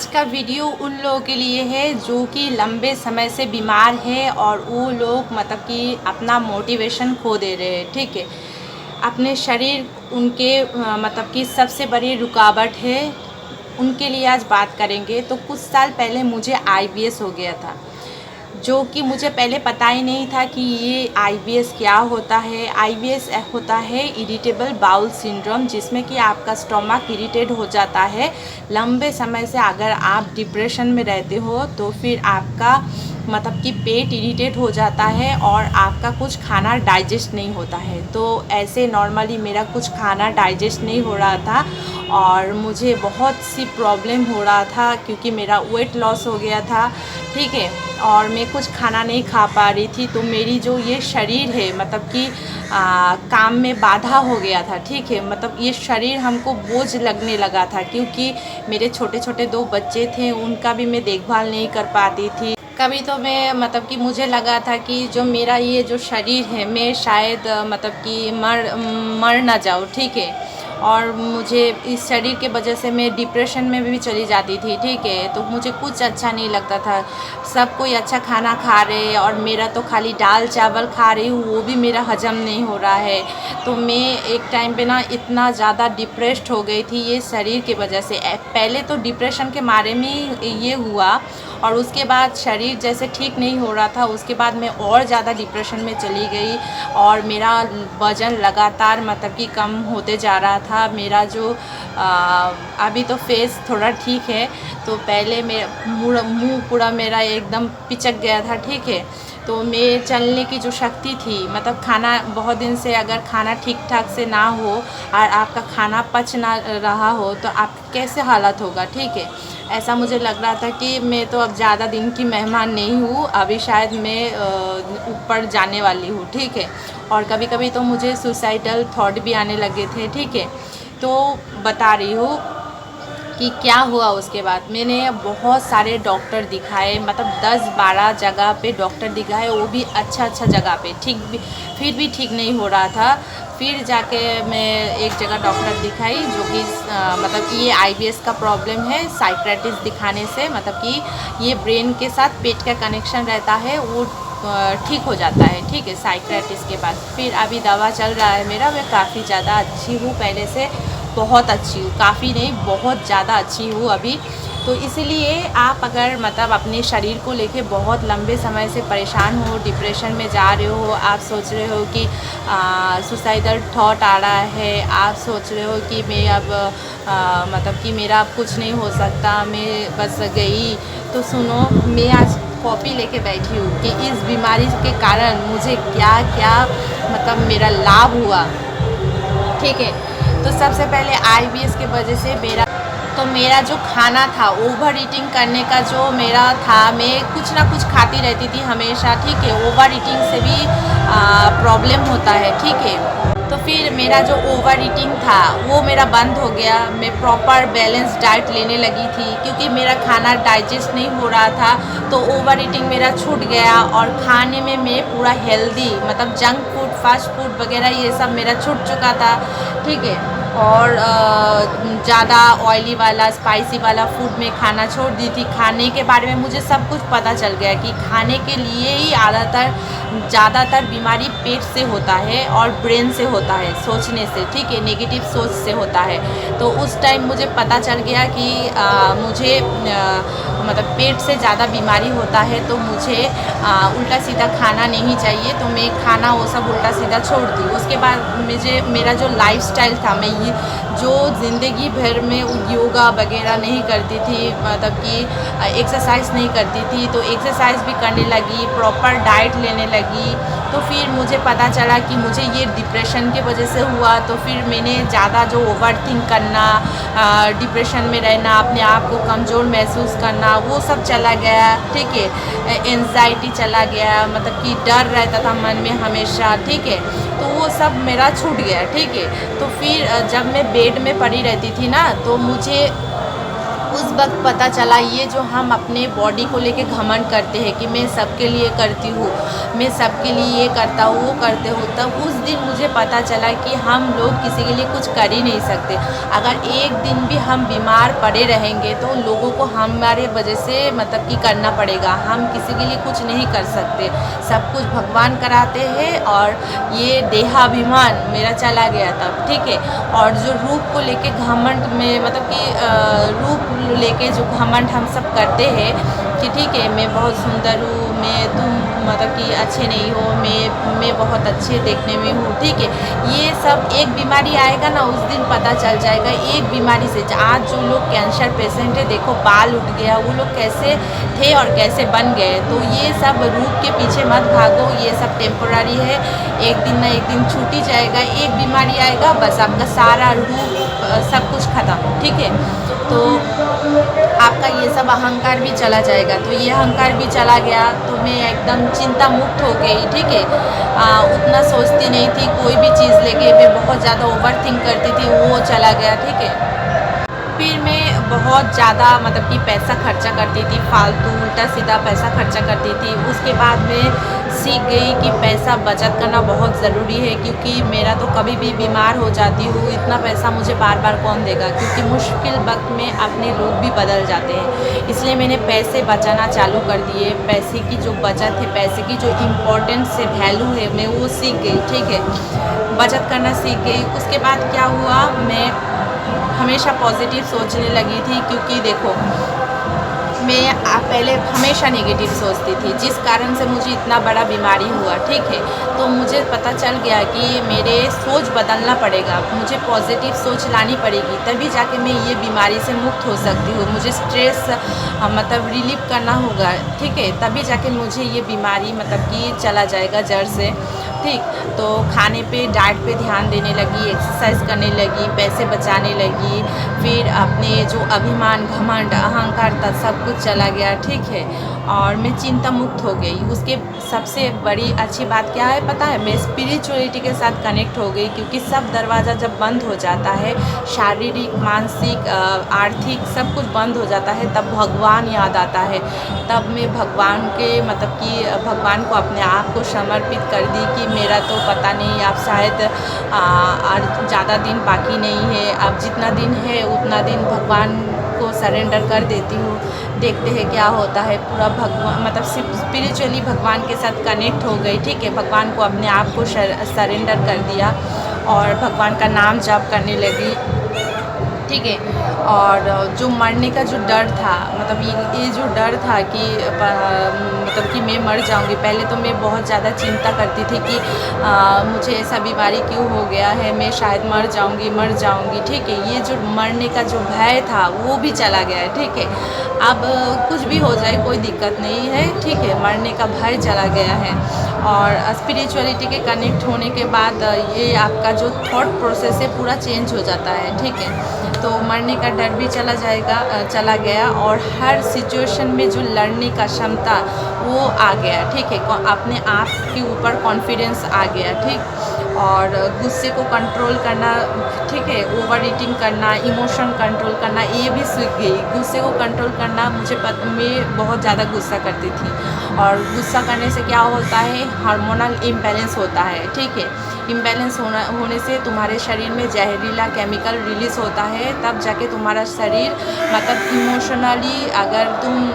आज का वीडियो उन लोगों के लिए है जो कि लंबे समय से बीमार है और वो लोग मतलब कि अपना मोटिवेशन खो दे रहे हैं। ठीक है, अपने शरीर उनके मतलब कि सबसे बड़ी रुकावट है। उनके लिए आज बात करेंगे। तो कुछ साल पहले मुझे आईबीएस हो गया था, जो कि मुझे पहले पता ही नहीं था कि ये आईबीएस क्या होता है। आईबीएस होता है इरिटेबल बाउल सिंड्रोम, जिसमें कि आपका स्टमक इरिटेट हो जाता है। लंबे समय से अगर आप डिप्रेशन में रहते हो तो फिर आपका मतलब कि पेट इरिटेट हो जाता है और आपका कुछ खाना डाइजेस्ट नहीं होता है। तो ऐसे नॉर्मली मेरा कुछ खाना डाइजेस्ट नहीं हो रहा था और मुझे बहुत सी प्रॉब्लम हो रहा था, क्योंकि मेरा वेट लॉस हो गया था। ठीक है, और मैं कुछ खाना नहीं खा पा रही थी। तो मेरी जो ये शरीर है मतलब कि काम में बाधा हो गया था। ठीक है, मतलब ये शरीर हमको बोझ लगने लगा था, क्योंकि मेरे छोटे छोटे 2 बच्चे थे, उनका भी मैं देखभाल नहीं कर पाती थी। कभी तो मैं मतलब कि मुझे लगा था कि जो मेरा ये जो शरीर है, मैं शायद मतलब कि मर ना जाऊँ। ठीक है, और मुझे इस शरीर के वजह से मैं डिप्रेशन में भी चली जाती थी। ठीक है, तो मुझे कुछ अच्छा नहीं लगता था। सब कोई अच्छा खाना खा रहे और मेरा तो खाली दाल चावल खा रही हूँ, वो भी मेरा हजम नहीं हो रहा है। तो मैं एक टाइम पे ना इतना ज़्यादा डिप्रेस्ड हो गई थी ये शरीर की वजह से। पहले तो डिप्रेशन के बारे में ये हुआ, और उसके बाद शरीर जैसे ठीक नहीं हो रहा था, उसके बाद मैं और ज़्यादा डिप्रेशन में चली गई और मेरा वज़न लगातार मतलब कि कम होते जा रहा था। मेरा जो अभी तो फेस थोड़ा ठीक है, तो पहले मेरा मुँह पूरा मेरा एकदम पिचक गया था। ठीक है, तो मैं चलने की जो शक्ति थी, मतलब खाना बहुत दिन से अगर खाना ठीक ठाक से ना हो और आपका खाना पच ना रहा हो तो आप कैसे हालत होगा। ठीक है, ऐसा मुझे लग रहा था कि मैं तो अब ज़्यादा दिन की मेहमान नहीं हूँ, अभी शायद मैं ऊपर जाने वाली हूँ। ठीक है, और कभी कभी तो मुझे सुसाइडल थॉट भी आने लगे थे। ठीक है, तो बता रही हूँ कि क्या हुआ। उसके बाद मैंने बहुत सारे डॉक्टर दिखाए, मतलब 10-12 जगह पे डॉक्टर दिखाए, वो भी अच्छा जगह पे, फिर भी ठीक नहीं हो रहा था। फिर जाके मैं एक जगह डॉक्टर दिखाई, जो कि मतलब कि ये आईबीएस का प्रॉब्लम है। साइकियाट्रिस्ट दिखाने से मतलब कि ये ब्रेन के साथ पेट का कनेक्शन रहता है, वो ठीक हो जाता है। ठीक है, साइकियाट्रिस्ट के पास फिर अभी दवा चल रहा है मेरा। मैं काफ़ी ज़्यादा अच्छी हूँ, पहले से बहुत अच्छी हूँ, काफ़ी नहीं बहुत ज़्यादा अच्छी हूँ अभी। तो इसीलिए आप अगर मतलब अपने शरीर को लेके बहुत लंबे समय से परेशान हो, डिप्रेशन में जा रहे हो, आप सोच रहे हो कि सुसाइडल थॉट आ रहा है, आप सोच रहे हो कि मैं अब मतलब कि मेरा अब कुछ नहीं हो सकता, मैं बस गई, तो सुनो, मैं आज कॉपी लेके बैठी हूँ कि इस बीमारी के कारण मुझे क्या क्या मतलब मेरा लाभ हुआ। ठीक है, तो सबसे पहले आईबीएस की वजह से मेरा जो खाना था, ओवर ईटिंग करने का जो मेरा था, मैं कुछ ना कुछ खाती रहती थी हमेशा। ठीक है, ओवर ईटिंग से भी प्रॉब्लम होता है। ठीक है, तो फिर मेरा जो ओवर ईटिंग था वो मेरा बंद हो गया। मैं प्रॉपर बैलेंस डाइट लेने लगी थी, क्योंकि मेरा खाना डाइजेस्ट नहीं हो रहा था, तो ओवर ईटिंग मेरा छूट गया। और खाने में मैं पूरा हेल्दी, मतलब जंक फूड, फास्ट फूड वगैरह ये सब मेरा छूट चुका था। ठीक है, और ज़्यादा ऑयली वाला, स्पाइसी वाला फूड में खाना छोड़ दी थी। खाने के बारे में मुझे सब कुछ पता चल गया कि खाने के लिए ही ज़्यादातर बीमारी पेट से होता है और ब्रेन से होता है, सोचने से। ठीक है, नेगेटिव सोच से होता है। तो उस टाइम मुझे पता चल गया कि मुझे मतलब पेट से ज़्यादा बीमारी होता है, तो मुझे उल्टा सीधा खाना नहीं चाहिए। तो मैं खाना वो सब उल्टा सीधा छोड़ दी। उसके बाद मेरा जो लाइफस्टाइल था, मैं ये जो ज़िंदगी भर में योगा वगैरह नहीं करती थी, मतलब कि एक्सरसाइज नहीं करती थी, तो एक्सरसाइज भी करने लगी, प्रॉपर डाइट लेने लगी। तो फिर मुझे पता चला कि मुझे ये डिप्रेशन की वजह से हुआ। तो फिर मैंने ज़्यादा जो ओवर थिंक करना, डिप्रेशन में रहना, अपने आप को कमज़ोर महसूस करना, वो सब चला गया। ठीक है, एंजाइटी चला गया, मतलब कि डर रहता था मन में हमेशा। ठीक है, तो वो सब मेरा छूट गया। ठीक है, तो फिर जब मैं बेड में पड़ी रहती थी ना, तो मुझे उस वक्त पता चला ये जो हम अपने बॉडी को लेके घमंड करते हैं कि मैं सबके लिए करती हूँ, मैं सबके लिए ये करता हूँ वो करते हूँ, तब उस दिन मुझे पता चला कि हम लोग किसी के लिए कुछ कर ही नहीं सकते। अगर एक दिन भी हम बीमार पड़े रहेंगे तो लोगों को हमारे वजह से मतलब कि करना पड़ेगा, हम किसी के लिए कुछ नहीं कर सकते, सब कुछ भगवान कराते हैं। और ये देहाभिमान मेरा चला गया तब, ठीक है। और जो रूप को लेके घमंड में मतलब कि रूप लेके जो घमंड हम सब करते हैं कि ठीक है मैं बहुत सुंदर हूँ, मैं तुम मतलब कि अच्छे नहीं हो, मैं बहुत अच्छे देखने में हूँ, ठीक है। ये सब एक बीमारी आएगा ना उस दिन पता चल जाएगा। एक बीमारी से आज जो लोग कैंसर पेशेंट है, देखो बाल उठ गया, वो लोग कैसे थे और कैसे बन गए। तो ये सब रूप के पीछे मत भागो, ये सब टेम्पोररी है, एक दिन ना एक दिन छूट ही जाएगा। एक बीमारी आएगा बस आपका सारा रूप सब कुछ ख़त्म, ठीक है। तो आपका ये सब अहंकार भी चला जाएगा। तो ये अहंकार भी चला गया तो मैं एकदम चिंता मुक्त हो गई, ठीक है। उतना सोचती नहीं थी कोई भी चीज़ लेके, मैं बहुत ज़्यादा ओवर थिंक करती थी, वो चला गया, ठीक है। फिर मैं बहुत ज़्यादा मतलब कि पैसा खर्चा करती थी, फालतू उल्टा सीधा पैसा खर्चा करती थी। उसके बाद मैं सीख गई कि पैसा बचत करना बहुत ज़रूरी है, क्योंकि मेरा तो कभी भी बीमार हो जाती हूँ, इतना पैसा मुझे बार बार कौन देगा, क्योंकि मुश्किल वक्त में अपने लोग भी बदल जाते हैं। इसलिए मैंने पैसे बचाना चालू कर दिए। पैसे की जो बचत है, पैसे की जो इम्पोर्टेंस है, वैल्यू है, मैं वो सीख गई, ठीक है। बचत करना सीख गई। उसके बाद क्या हुआ, मैं हमेशा पॉजिटिव सोचने लगी थी, क्योंकि देखो मैं पहले हमेशा नेगेटिव सोचती थी, जिस कारण से मुझे इतना बड़ा बीमारी हुआ, ठीक है। तो मुझे पता चल गया कि मेरे सोच बदलना पड़ेगा, मुझे पॉजिटिव सोच लानी पड़ेगी, तभी जाके मैं ये बीमारी से मुक्त हो सकती हूँ। मुझे स्ट्रेस मतलब रिलीव करना होगा, ठीक है, तभी जाके मुझे ये बीमारी मतलब कि चला जाएगा जड़ से, ठीक। तो खाने पे डाइट पे ध्यान देने लगी, एक्सरसाइज करने लगी, पैसे बचाने लगी, फिर अपने जो अभिमान घमंड अहंकार था सब कुछ चला गया, ठीक है। और मैं चिंता मुक्त हो गई। उसके सबसे बड़ी अच्छी बात क्या है पता है, मैं स्पिरिचुअलिटी के साथ कनेक्ट हो गई, क्योंकि सब दरवाज़ा जब बंद हो जाता है, शारीरिक मानसिक आर्थिक सब कुछ बंद हो जाता है, तब भगवान याद आता है। तब मैं भगवान के मतलब कि भगवान को अपने आप को समर्पित कर दी कि मेरा तो पता नहीं, आप शायद और ज़्यादा दिन बाकी नहीं है, अब जितना दिन है उतना दिन भगवान को सरेंडर कर देती हूँ, देखते हैं क्या होता है। पूरा भगवान मतलब स्पिरिचुअली भगवान के साथ कनेक्ट हो गई, ठीक है। भगवान को अपने आप को सरेंडर कर दिया और भगवान का नाम जाप करने लगी, ठीक है। और जो मरने का जो डर था, मतलब ये जो डर था कि मतलब कि मैं मर जाऊंगी, पहले तो मैं बहुत ज़्यादा चिंता करती थी कि मुझे ऐसा बीमारी क्यों हो गया है, मैं शायद मर जाऊंगी, ठीक है। ये जो मरने का जो भय था वो भी चला गया है, ठीक है। अब कुछ भी हो जाए कोई दिक्कत नहीं है, ठीक है, मरने का भय चला गया है। और स्पिरिचुअलिटी के कनेक्ट होने के बाद ये आपका जो थॉट प्रोसेस है पूरा चेंज हो जाता है, ठीक है। तो मरने का डर भी चला गया और हर सिचुएशन में जो लड़ने का क्षमता वो आ गया, ठीक है। अपने आप के ऊपर कॉन्फिडेंस आ गया, ठीक। और गुस्से को कंट्रोल करना, ठीक है, ओवर ईटिंग करना, इमोशन कंट्रोल करना, ये भी सीख गई। गुस्से को कंट्रोल करना, मैं बहुत ज़्यादा गुस्सा करती थी, और गुस्सा करने से क्या होता है, हार्मोनल इम्बैलेंस होता है, ठीक है। इम्बैलेंस होने से तुम्हारे शरीर में जहरीला केमिकल रिलीज़ होता है, तब जाके तुम्हारा शरीर मतलब इमोशनली अगर तुम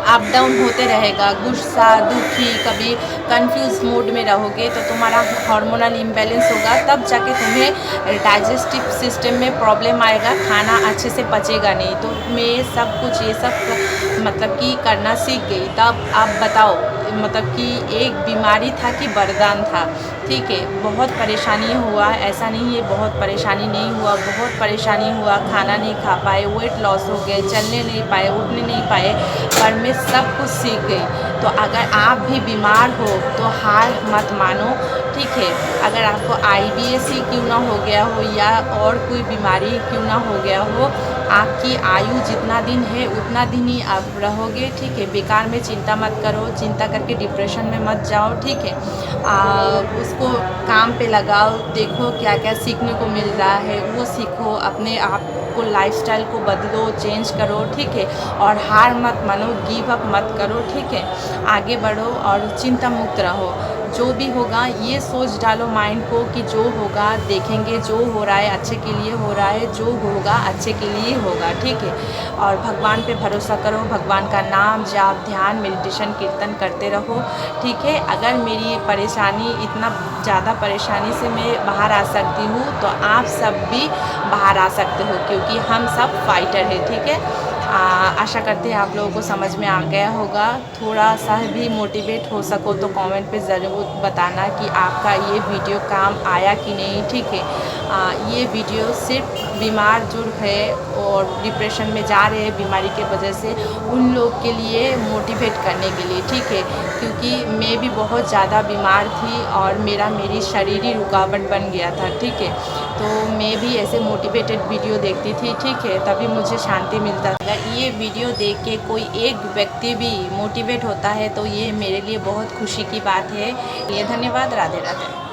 अप डाउन होते रहेगा, गुस्सा, दुखी, कभी कंफ्यूज मूड में रहोगे, तो तुम्हारा हार्मोनल इम्बैलेंस होगा, तब जाके तुम्हें डाइजेस्टिव सिस्टम में प्रॉब्लम आएगा, खाना अच्छे से पचेगा नहीं। तो मैं सब कुछ ये सब मतलब कि करना सीख गई। तब आप बताओ मतलब कि एक बीमारी था कि वरदान था, ठीक है। बहुत परेशानी हुआ, ऐसा नहीं है बहुत परेशानी नहीं हुआ, बहुत परेशानी हुआ, खाना नहीं खा पाए, वेट लॉस हो गए, चलने नहीं पाए, उठने नहीं पाए, पर मैं सब कुछ सीख गई। तो अगर आप भी बीमार हो तो हार मत मानो, ठीक है। अगर आपको IBS ही क्यों ना हो गया हो या और कोई बीमारी क्यों ना हो गया हो, आपकी आयु जितना दिन है उतना दिन ही आप रहोगे, ठीक है। बेकार में चिंता मत करो, चिंता करके डिप्रेशन में मत जाओ, ठीक है। उसको काम पे लगाओ, देखो क्या क्या सीखने को मिल रहा है वो सीखो, अपने आप बिल्कुल लाइफस्टाइल को बदलो, चेंज करो, ठीक है। और हार मत मानो, गिव अप मत करो, ठीक है। आगे बढ़ो और चिंता मुक्त रहो। जो भी होगा ये सोच डालो माइंड को कि जो होगा देखेंगे, जो हो रहा है अच्छे के लिए हो रहा है, जो होगा अच्छे के लिए होगा, ठीक है। और भगवान पे भरोसा करो, भगवान का नाम जाप, ध्यान, मेडिटेशन, कीर्तन करते रहो, ठीक है। अगर मेरी परेशानी इतना ज़्यादा परेशानी से मैं बाहर आ सकती हूँ तो आप सब भी बाहर आ सकते हो, क्योंकि हम सब फाइटर हैं, ठीक है। आशा करते हैं आप लोगों को समझ में आ गया होगा। थोड़ा सा भी मोटिवेट हो सको तो कमेंट पे ज़रूर बताना कि आपका ये वीडियो काम आया कि नहीं, ठीक है। ये वीडियो सिर्फ बीमार जो है और डिप्रेशन में जा रहे हैं बीमारी के वजह से, उन लोग के लिए मोटिवेट करने के लिए, ठीक है। क्योंकि मैं भी बहुत ज़्यादा बीमार थी और मेरी शारीरिक रुकावट बन गया था, ठीक है। तो मैं भी ऐसे मोटिवेटेड वीडियो देखती थी, ठीक है, तभी मुझे शांति मिलता था। ये वीडियो देख के कोई एक व्यक्ति भी मोटिवेट होता है तो ये मेरे लिए बहुत खुशी की बात है। ये धन्यवाद। राधे राधे।